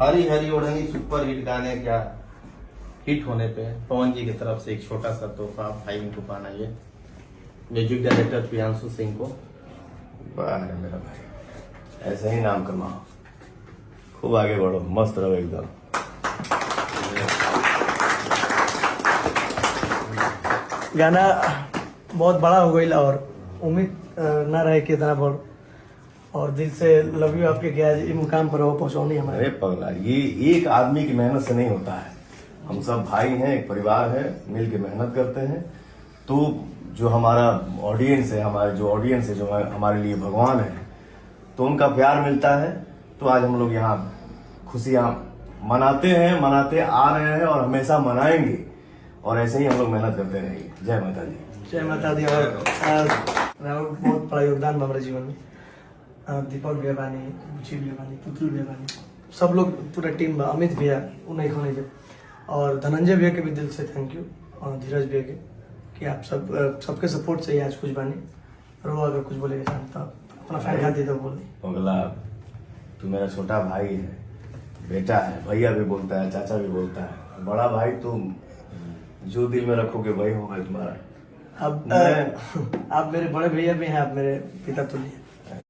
हरी हरी ओढ़नी super hit गाने क्या हिट होने पे पवन जी की तरफ से एक छोटा सा तोहफा भाई इनको पाना ये म्यूजिक डायरेक्टर प्रियांशु सिंह को। वाह रे मेरा भाई, ऐसे ही नाम कमाओ, खूब आगे बढ़ो, मस्त रहो एकदम। गाना बहुत बड़ा हो गई और उम्मीद ना रहे कि इतना बड़ और दिल से लव यू आपके क्या ये मुकाम पर हो पहुंचानी हमारे। अरे पगला, ये एक आदमी की मेहनत से नहीं होता है। हम सब भाई हैं, एक परिवार है, मिल के मेहनत करते हैं। तो जो हमारा ऑडियंस है, हमारे जो ऑडियंस है, जो हमारे लिए भगवान है, तो उनका प्यार मिलता है। तो आज हम लोग यहाँ खुशियां मनाते हैं, मनाते आ रहे हैं और हमेशा मनाएंगे। और ऐसे ही हम लोग मेहनत करते रहेंगे। जय माता दी। जय माता दी। और राहुल बहुत बड़ा योगदान हमारे जीवन में। दीपक भैया बानी, रुचि भैया बानी, पुतुल भैया बानी, सब लोग पूरा टीम बा। अमित भैया उन्हें खोने के और धनंजय भैया के भी दिल से थैंक यू। और धीरज भैया के कि आप सबके सपोर्ट से ही आज कुछ बानी। रो अगर कुछ बोलेगा शाम तो अपना फैन खाती तो बोल दी। पगला, तू मेरा छोटा भाई है, बेटा है, भैया भी बोलता है, चाचा भी बोलता है, बड़ा भाई तुम जो दिल में रखोगे वही होगा तुम्हारा। अब आप मेरे बड़े भैया भी हैं, आप मेरे पिता तुल्य।